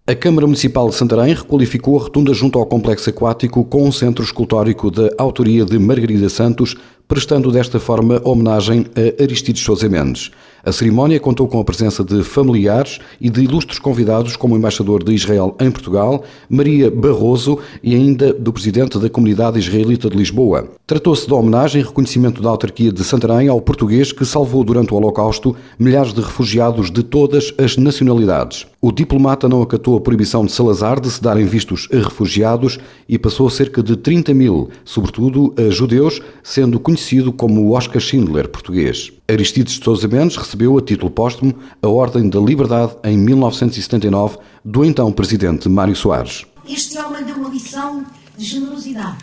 A Câmara Municipal de Santarém requalificou a rotunda junto ao complexo aquático com um centro escultórico da autoria de Margarida Santos, prestando desta forma homenagem a Aristides Sousa Mendes. A cerimónia contou com a presença de familiares e de ilustres convidados como o embaixador de Israel em Portugal, Maria Barroso, e ainda do presidente da Comunidade Israelita de Lisboa. Tratou-se de homenagem e reconhecimento da autarquia de Santarém ao português que salvou durante o Holocausto milhares de refugiados de todas as nacionalidades. O diplomata não acatou a proibição de Salazar de se darem vistos a refugiados e passou cerca de 30 mil, sobretudo a judeus, sendo conhecido como o Oscar Schindler português. Aristides Sousa Mendes recebeu a título póstumo a Ordem da Liberdade em 1979 do então presidente Mário Soares. Este homem deu uma lição de generosidade,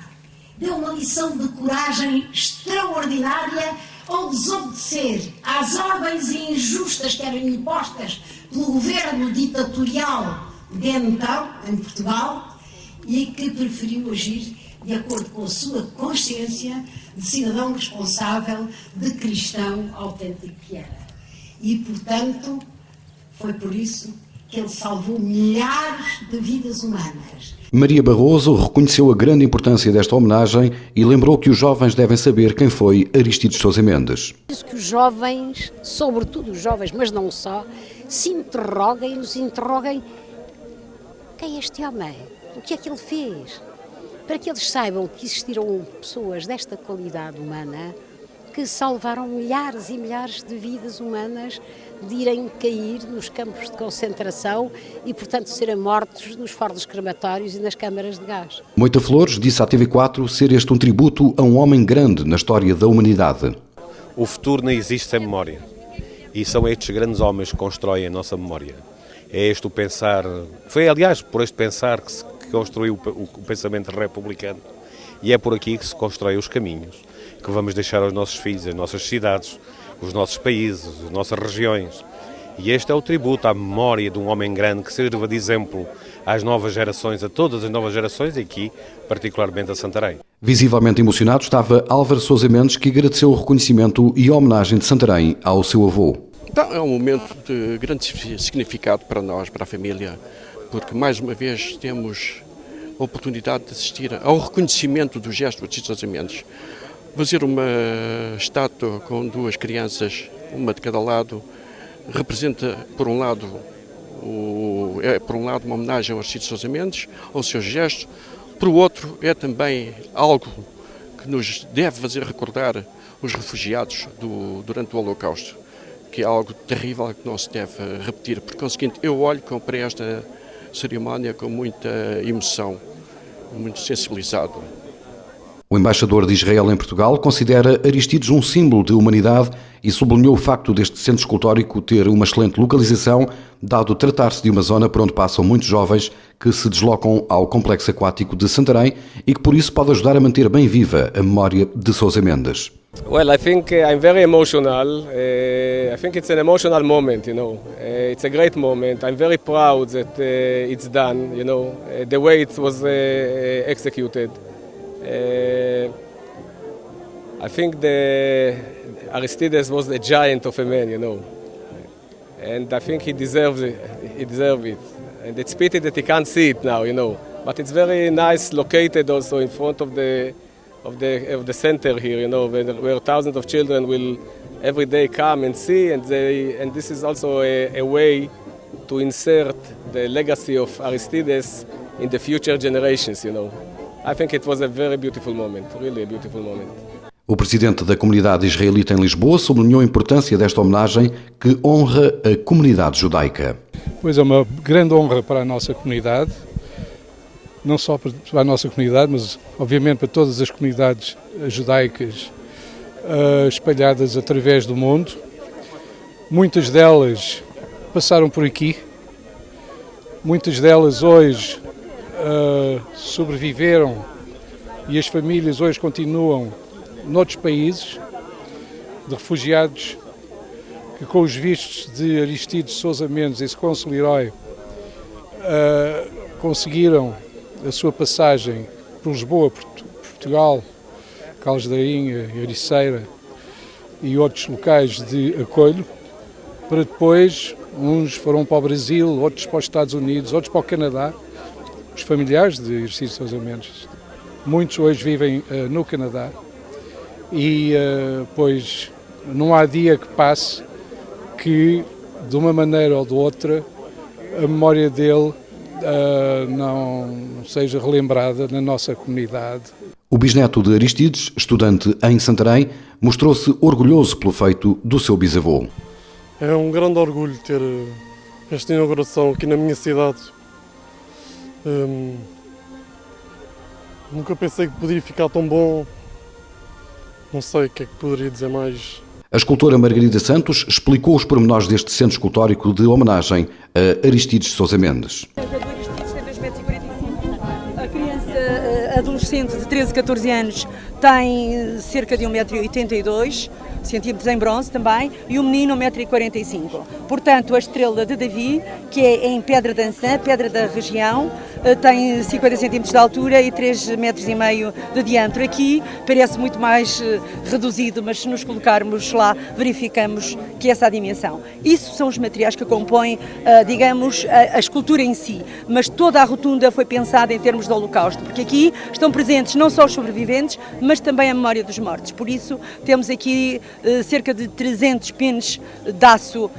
deu uma lição de coragem extraordinária ao desobedecer às ordens injustas que eram impostas pelo governo ditatorial de então, em Portugal, e que preferiu agir de acordo com a sua consciência de cidadão responsável, de cristão autêntico que era. E, portanto, foi por isso que ele salvou milhares de vidas humanas. Maria Barroso reconheceu a grande importância desta homenagem e lembrou que os jovens devem saber quem foi Aristides Sousa Mendes. Isso que os jovens, sobretudo os jovens, mas não só, se interroguem, nos interroguem quem é este homem, o que é que ele fez, para que eles saibam que existiram pessoas desta qualidade humana que salvaram milhares e milhares de vidas humanas de irem cair nos campos de concentração e, portanto, serem mortos nos fornos crematórios e nas câmaras de gás. Moita Flores disse à TV4 ser este um tributo a um homem grande na história da humanidade. O futuro não existe sem memória e são estes grandes homens que constroem a nossa memória. É este o pensar, foi aliás por este pensar que se construiu o pensamento republicano e é por aqui que se constrói os caminhos que vamos deixar aos nossos filhos, as nossas cidades, os nossos países, as nossas regiões. E este é o tributo à memória de um homem grande que sirva de exemplo às novas gerações, a todas as novas gerações, e aqui, particularmente a Santarém. Visivelmente emocionado estava Álvaro Sousa Mendes, que agradeceu o reconhecimento e a homenagem de Santarém ao seu avô. Então, é um momento de grande significado para nós, para a família, porque mais uma vez temos a oportunidade de assistir ao reconhecimento do gesto de Aristides Sousa Mendes. Fazer uma estátua com duas crianças, uma de cada lado, representa, por um lado, uma homenagem ao Aristides Sousa Mendes, ao seu gesto, por outro, é também algo que nos deve fazer recordar os refugiados durante o Holocausto, que é algo terrível que não se deve repetir. Por conseguinte, eu olho para esta cerimónia com muita emoção, muito sensibilizado. O embaixador de Israel em Portugal considera Aristides um símbolo de humanidade e sublinhou o facto deste centro escultórico ter uma excelente localização, dado tratar-se de uma zona por onde passam muitos jovens que se deslocam ao complexo aquático de Santarém e que por isso pode ajudar a manter bem viva a memória de Sousa Mendes. Well, I think I'm very emotional. I think it's an emotional moment, you know. It's a great moment. I'm very proud that it's done, you know, the way it was executed. I think Aristides was a giant of a man, you know, and I think he deserves it. And it's pity that he can't see it now, you know. But it's very nice, located also in front of the center here, you know, where thousands of children will every day come and see, and this is also a way to insert the legacy of Aristides in the future generations, you know. I think it was a very beautiful moment, really a beautiful moment. O presidente da Comunidade Israelita em Lisboa sublinhou a importância desta homenagem que honra a comunidade judaica. Pois é uma grande honra para a nossa comunidade, não só para a nossa comunidade, mas obviamente para todas as comunidades judaicas espalhadas através do mundo. Muitas delas passaram por aqui, muitas delas hoje sobreviveram e as famílias hoje continuam noutros países, de refugiados que com os vistos de Aristides Sousa Mendes, esse cônsul-herói, conseguiram a sua passagem por Lisboa, Portugal, Caldas da Rainha, Ericeira e outros locais de acolho, para depois Uns foram para o Brasil, outros para os Estados Unidos, outros para o Canadá. Os familiares de Aristides Sousa Mendes, muitos hoje vivem no Canadá e, pois, não há dia que passe que, de uma maneira ou de outra, a memória dele não seja relembrada na nossa comunidade. O bisneto de Aristides, estudante em Santarém, mostrou-se orgulhoso pelo feito do seu bisavô. É um grande orgulho ter esta inauguração aqui na minha cidade. Nunca pensei que poderia ficar tão bom. Não sei o que é que poderia dizer mais. A escultora Margarida Santos explicou os pormenores deste centro escultórico de homenagem a Aristides Sousa Mendes. A criança adolescente de 13 a 14 anos tem cerca de 1,82 m, centímetros em bronze também, e o menino 1,45 m. Portanto, a estrela de Davi, que é em pedra dançã, pedra da região, tem 50 centímetros de altura e 3,5 metros de diâmetro. Aqui parece muito mais reduzido, mas se nos colocarmos lá, verificamos que essa é a dimensão. Isso são os materiais que compõem, digamos, a escultura em si, mas toda a rotunda foi pensada em termos de holocausto, porque aqui estão presentes não só os sobreviventes, mas também a memória dos mortos. Por isso, temos aqui cerca de 300 pines de aço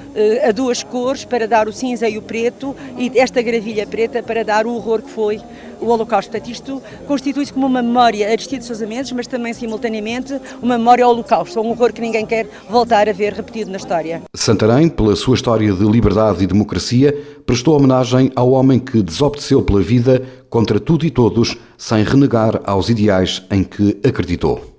a duas cores para dar o cinza e o preto, e esta gravilha preta para dar o horror que foi o Holocausto. Portanto, isto constitui-se como uma memória a Aristides Sousa Mendes, mas também simultaneamente uma memória ao Holocausto, um horror que ninguém quer voltar a ver repetido na história. Santarém, pela sua história de liberdade e democracia, prestou homenagem ao homem que desobedeceu pela vida contra tudo e todos, sem renegar aos ideais em que acreditou.